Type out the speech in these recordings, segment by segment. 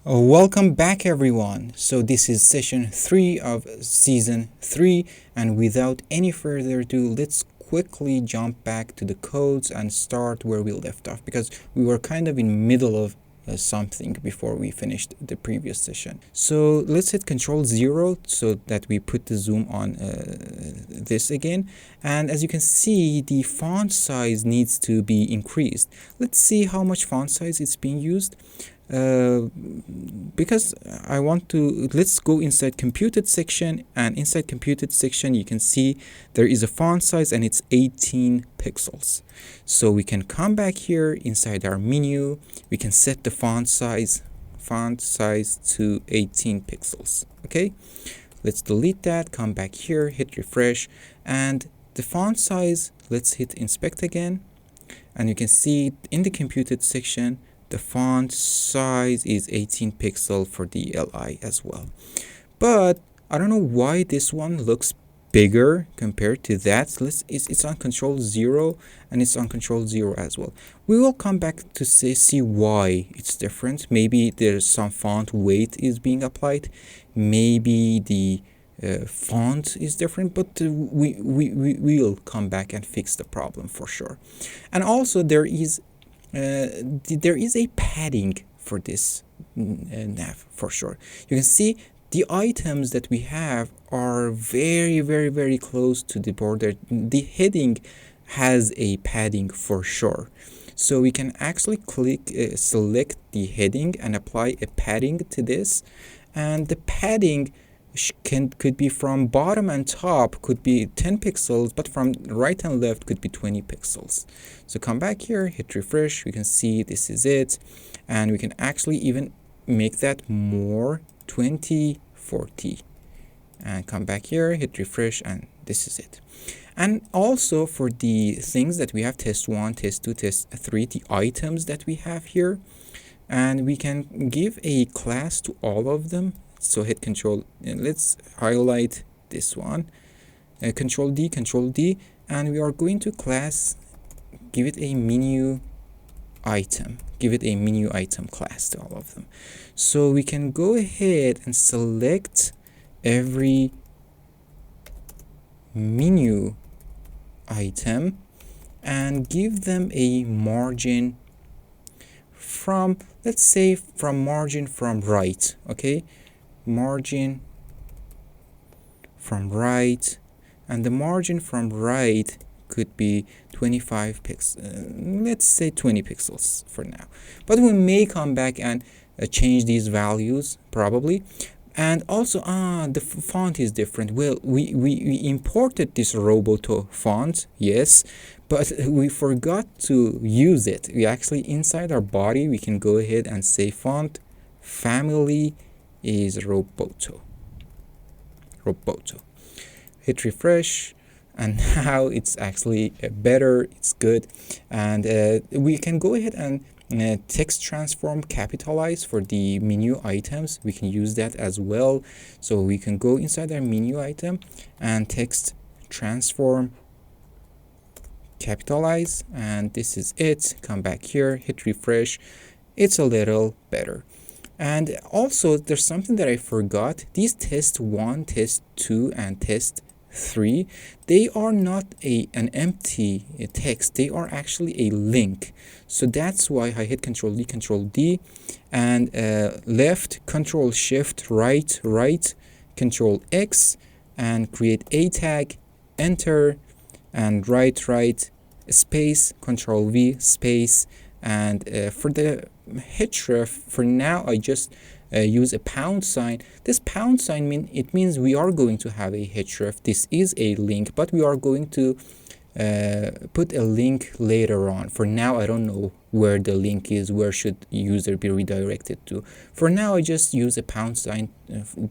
Welcome back everyone. So this is session 3 of season 3, and without any further ado, let's quickly jump back to the codes and start where we left off, because we were kind of in middle of something before we finished the previous session. So let's hit Control 0 so that we put the zoom on this again, and as you can see, the font size needs to be increased. Let's see how much font size is being used. Because I want to, let's go inside computed section, and inside computed section you can see there is a font size and it's 18 pixels. So we can come back here inside our menu, we can set the font size to 18 pixels. Okay, let's delete that, come back here, hit refresh, and the font size, let's hit inspect again, and you can see in the computed section the font size is 18 pixel for the LI as well. But I don't know why this one looks bigger compared to that. It's on Control 0 and it's on Control 0 as well. We will come back to see why it's different. Maybe there's some font weight is being applied. Maybe the font is different, but we will come back and fix the problem for sure. And also there is a padding for this nav for sure. You can see the items that we have are very close to the border. The heading has a padding for sure. So we can actually select the heading and apply a padding to this, and the padding could be from bottom and top, could be 10 pixels, but from right and left could be 20 pixels. So come back here, hit refresh, we can see this is it, and we can actually even make that more, 20, 40, and come back here, hit refresh, and this is it. And also for the things that we have, test 1, test 2, test 3, the items that we have here, and we can give a class to all of them. So hit Control, and let's highlight this one, Control D, and we are going to class, give it a menu item, class to all of them. So we can go ahead and select every menu item and give them a margin from, let's say, from margin from right. Okay, margin from right, and the margin from right could be 25 pixels, let's say 20 pixels for now, but we may come back and change these values probably. And also the font is different. Well, we imported this Roboto font, yes, but we forgot to use it. We actually, inside our body, we can go ahead and say font family is Roboto. Hit refresh, and now it's actually better, it's good. And we can go ahead and text transform capitalize for the menu items. We can use that as well. So we can go inside our menu item and text transform capitalize, and this is it. Come back here, hit refresh, it's a little better. And also there's something that I forgot. These test 1, test 2, and test 3, they are not an empty text, they are actually a link. So that's why I hit Control D, and left, Control Shift, right, Control X, and create a tag, enter, and right, space, Control V, space. And for the href, for now I just use a pound sign. This pound sign means we are going to have a href. This is a link, but we are going to put a link later on. For now I don't know where the link is, where should user be redirected to. For now I just use a pound sign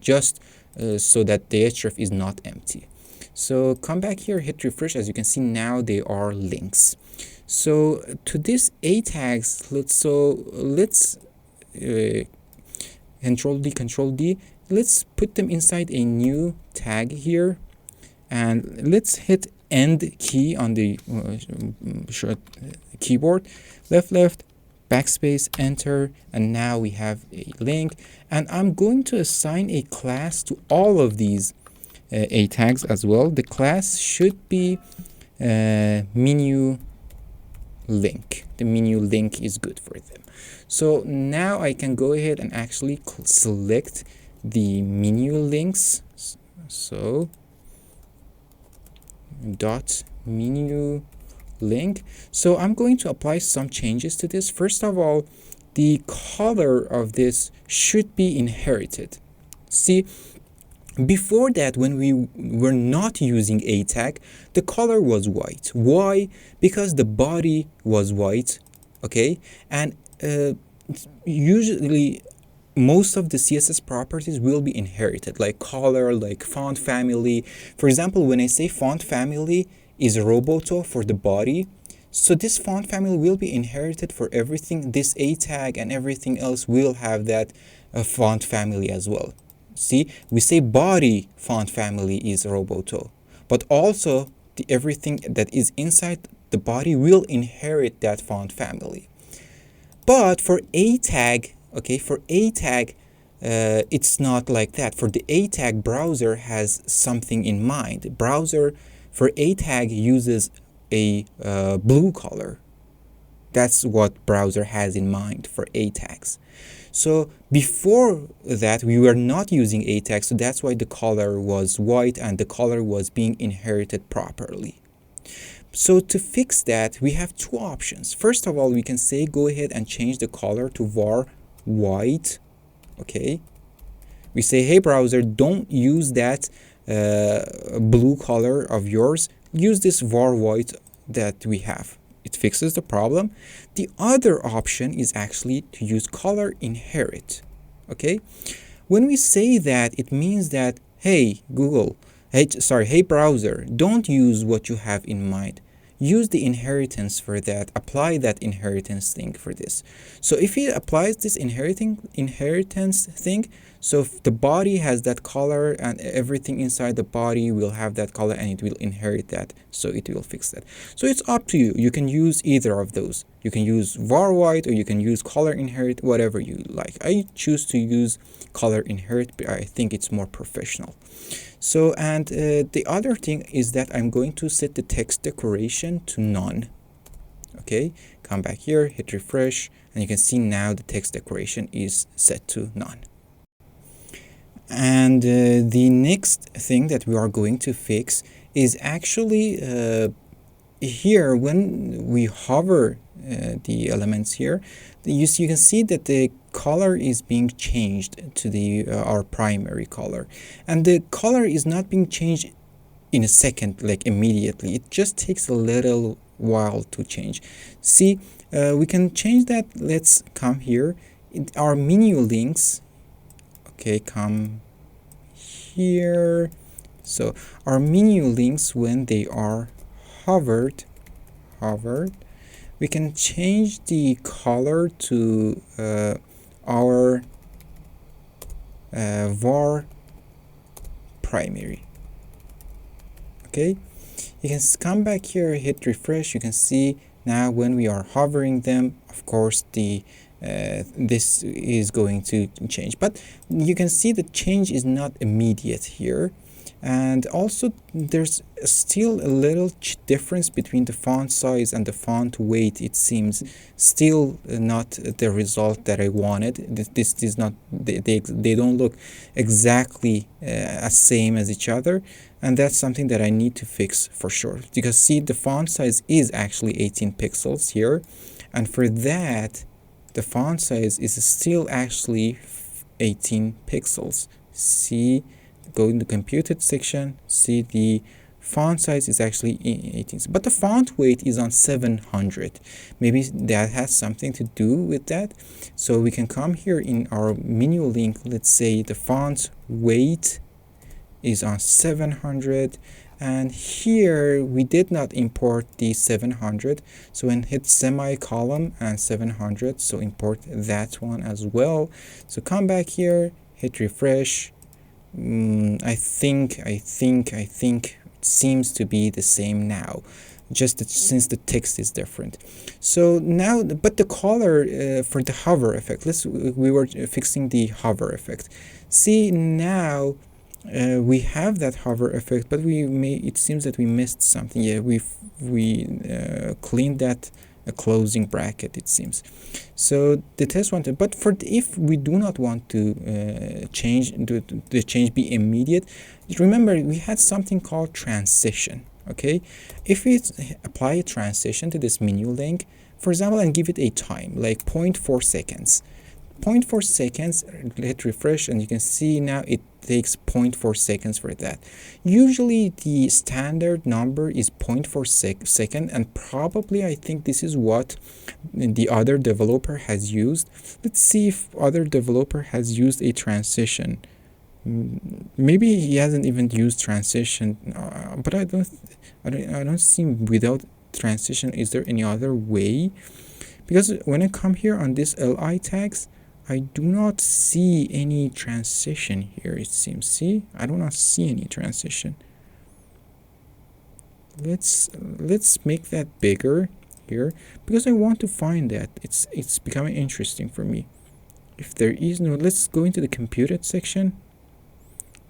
just so that the href is not empty. So come back here, hit refresh. As you can see, now they are links. So to this a tags, let's Control D, let's put them inside a new tag here, and let's hit end key on the short keyboard, left, backspace, enter, and now we have a link. And I'm going to assign a class to all of these a tags as well. The class should be menu link. The menu link is good for them. So now I can go ahead and actually select the menu links. So dot menu link. So I'm going to apply some changes to this. First of all, the color of this should be inherited. See, before that, when we were not using a tag, the color was white. Why? Because the body was white, okay? And usually most of the CSS properties will be inherited, like color, like font family. For example, when I say font family is Roboto for the body, so this font family will be inherited for everything. This a tag and everything else will have that font family as well. See, we say body font family is Roboto, but also everything that is inside the body will inherit that font family. But for a tag, okay, for a tag, it's not like that. For the a tag, browser has something in mind. Browser for a tag uses a blue color. That's what browser has in mind for a tags. So before that, we were not using a tag, so that's why the color was white and the color was being inherited properly. So to fix that, we have two options. First of all, we can say go ahead and change the color to var white. Okay, we say, hey browser, don't use that blue color of yours, use this var white that we have. It fixes the problem. The other option is actually to use color inherit. Okay, when we say that, it means that, hey Google, hey browser, don't use what you have in mind. Use the inheritance for that. Apply that inheritance thing for this. So if it applies this inheritance thing, so if the body has that color and everything inside the body will have that color and it will inherit that, so it will fix that. So it's up to you. You can use either of those. You can use var white or you can use color inherit, whatever you like. I choose to use color inherit, but I think it's more professional. So, and the other thing is that I'm going to set the text decoration to none. Okay, come back here, hit refresh, and you can see now the text decoration is set to none. And the next thing that we are going to fix is actually here when we hover the elements here, you can see that the color is being changed to the our primary color, and the color is not being changed in a second, like immediately. It just takes a little while to change. See, we can change that. Let's come here in our menu links. Okay, come here. So our menu links, when they are hovered, we can change the color to our var primary. Okay, you can come back here, hit refresh. You can see now when we are hovering them, of course the this is going to change, but you can see the change is not immediate here. And also there's still a little difference between the font size and the font weight. It seems still not the result that I wanted. This is not, they don't look exactly as same as each other, and that's something that I need to fix for sure. Because see, the font size is actually 18 pixels here, and for that the font size is still actually 18 pixels. See, go in the computed section, see the font size is actually 18, but the font weight is on 700. Maybe that has something to do with that. So we can come here in our menu link. Let's say the font weight is on 700, and here we did not import the 700, so when hit semicolon and 700, so import that one as well. So come back here, hit refresh. I think it seems to be the same now. just since the text is different. So now, but the color for the hover effect, we were fixing the hover effect. See, now we have that hover effect, but it seems that we missed something. Yeah, we cleaned that closing bracket, it seems. So the test wanted, but if we do not want to change the change be immediate, remember we had something called transition. Okay, if we apply a transition to this menu link, for example, and give it a time like 0.4 seconds. 0.4 seconds, hit refresh, and you can see now it takes 0.4 seconds for that. Usually the standard number is 0.4 second, and probably I think this is what the other developer has used. Let's see if other developer has used a transition. Maybe he hasn't even used transition, but I don't see without transition. Is there any other way? Because when I come here on this li tags, I do not see any transition here, it seems. See, I do not see any transition. Let's make that bigger here, because I want to find that. It's becoming interesting for me. If there is no, let's go into the computed section.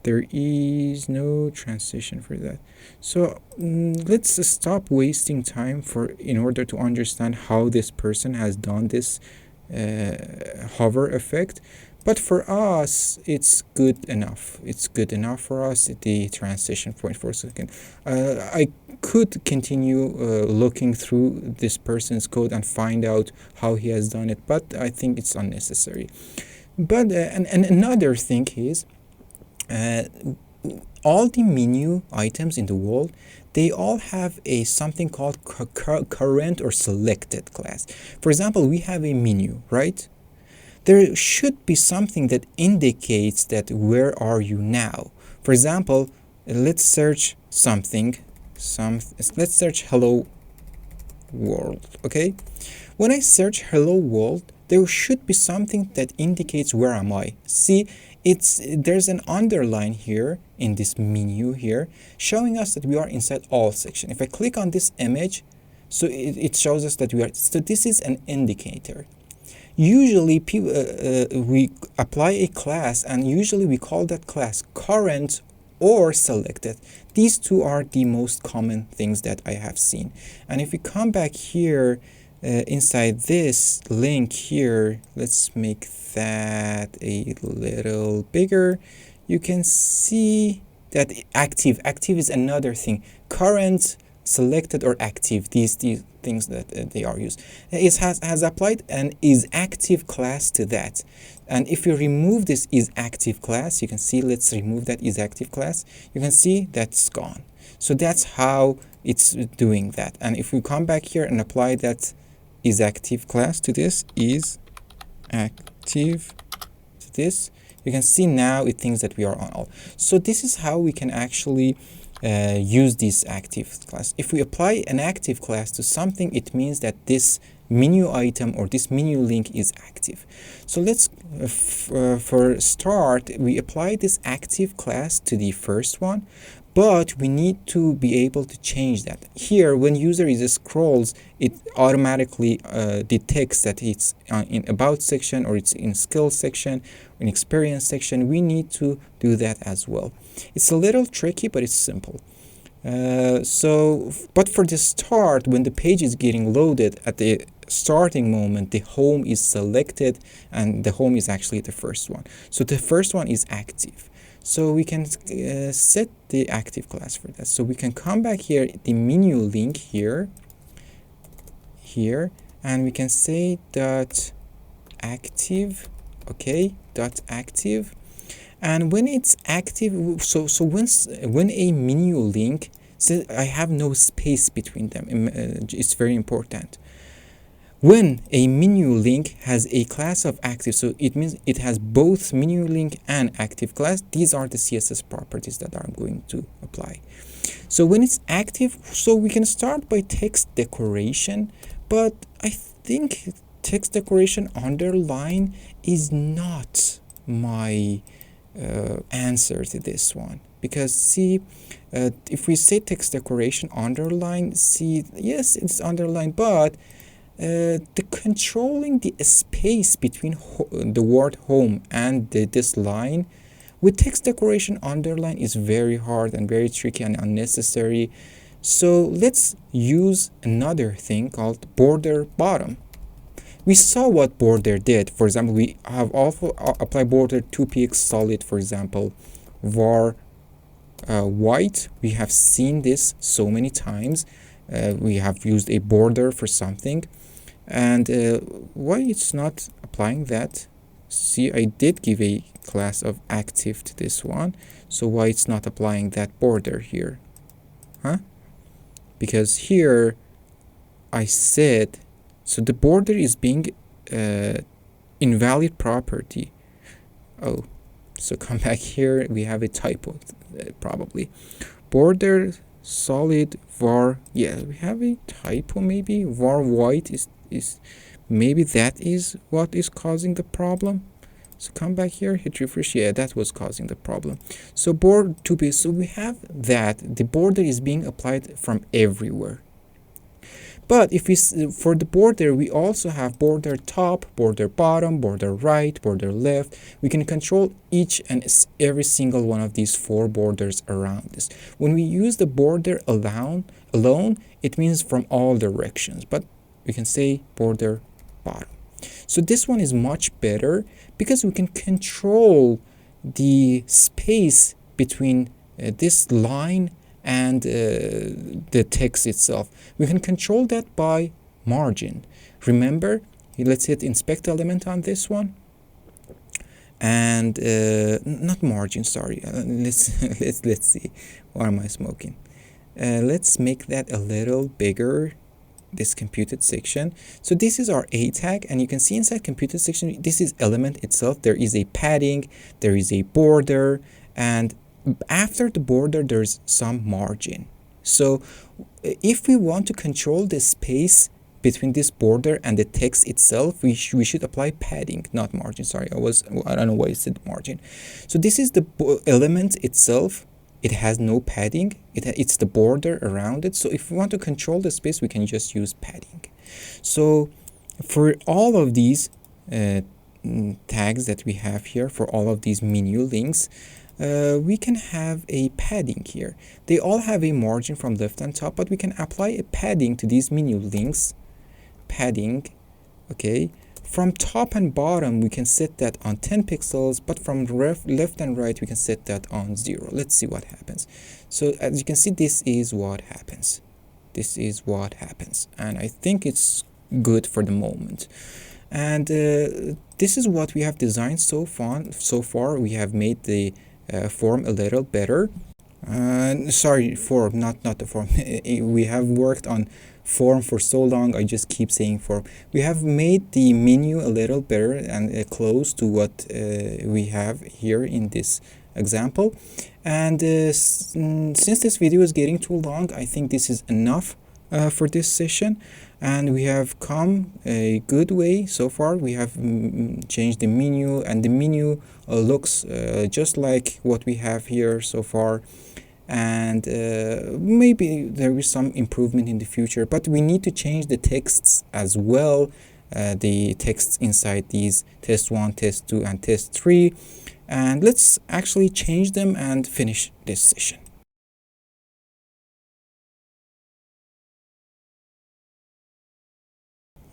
There is no transition for that. So let's stop wasting time in order to understand how this person has done this hover effect. But for us, it's good enough. It's good enough for us, the transition 0.4 second. I could continue looking through this person's code and find out how he has done it, but I think it's unnecessary. But and another thing is, all the menu items in the world, they all have something called current or selected class. For example, we have a menu, right? There should be something that indicates that where are you now. For example, let's search something. Let's search hello world. Okay, when I search hello world, there should be something that indicates where am I. See, there's an underline here in this menu here showing us that we are inside all section. If I click on this image, so it shows us that we are. So this is an indicator. Usually we apply a class, and usually we call that class current or selected. These two are the most common things that I have seen. And if we come back here inside this link here, let's make that a little bigger. You can see that active is another thing. Current, selected, or active, these things that they are used. It has applied an isActive class to that. And if you remove this isActive class, you can see, let's remove that isActive class. You can see that's gone. So that's how it's doing that. And if we come back here and apply that isActive class to this, isActive to this, you can see now it thinks that we are on all. So this is how we can actually use this active class. If we apply an active class to something, it means that this menu item or this menu link is active. So let's for start, we apply this active class to the first one, but we need to be able to change that. Here, when user scrolls, it automatically detects that it's in about section, or it's in skills section, in experience section. We need to do that as well. It's a little tricky, but it's simple. But for the start, when the page is getting loaded, at the starting moment, the home is selected, and the home is actually the first one. So the first one is active. So we can set the active class for that. So we can come back here, the menu link here, and we can say dot active, okay, dot active. And when it's active, so when a menu link, so I have no space between them. It's very important. When a menu link has a class of active, so it means it has both menu link and active class. These are the CSS properties that I'm going to apply. So when it's active, so we can start by text decoration, but I think text decoration underline is not my answer to this one. because see, if we say text decoration underline, see, yes, it's underlined, but the controlling the space between the word home and this line with text decoration underline is very hard and very tricky and unnecessary. So let's use another thing called border bottom. We saw what border did. For example, we have also applied border 2px solid, for example, var white. We have seen this so many times. We have used a border for something, and why it's not applying that? See, I did give a class of active to this one, so why it's not applying that border here? Because here I said, so the border is being invalid property. Oh, so come back here, we have a typo probably. Border solid var, yeah, we have a typo, maybe var white is maybe that is what is causing the problem. So come back here, hit refresh. Yeah, that was causing the problem. So border to be, so we have that the border is being applied from everywhere. But if we, for the border, we also have border top, border bottom, border right, border left. We can control each and every single one of these 4 borders around this. When we use the border alone, it means from all directions, but we can say border bottom. So this one is much better because we can control the space between this line and the text itself. We can control that by margin. Remember, let's hit inspect element on this one, and not margin, sorry. Let's see. Why am I smoking? Let's make that a little bigger, this computed section. So this is our A tag, and you can see inside computed section, this is element itself. There is a padding, there is a border, and after the border there's some margin. So if we want to control the space between this border and the text itself, we should apply padding, not margin. Sorry, I don't know why I said margin. So this is the element itself. It has no padding. It's the border around it. So if we want to control the space, we can just use padding. So for all of these tags that we have here, for all of these menu links, we can have a padding here. They all have a margin from left and top, but we can apply a padding to these menu links. Padding, okay. From top and bottom, we can set that on 10 pixels, but from left and right, we can set that on 0. Let's see what happens. So as you can see, this is what happens. This is what happens. And I think it's good for the moment. And this is what we have designed so far. We have made the form a little better. Sorry, form, not the form. We have worked on form for so long, I just keep saying form. We have made the menu a little better and close to what we have here in this example. And since this video is getting too long, I think this is enough for this session, and we have come a good way so far. We have changed the menu, and the menu looks just like what we have here so far. And maybe there is some improvement in the future, but we need to change the texts as well, the texts inside these test 1, test 2, and test 3. And let's actually change them and finish this session.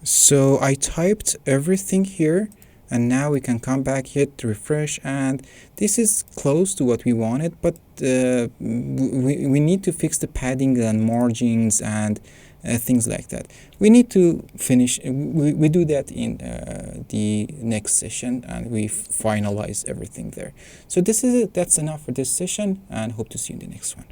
So I typed everything here, and now we can come back, hit refresh, and this is close to what we wanted, but we need to fix the padding and margins and things like that. We need to finish, we do that in the next session, and we finalize everything there. So this is it. That's enough for this session, and hope to see you in the next one.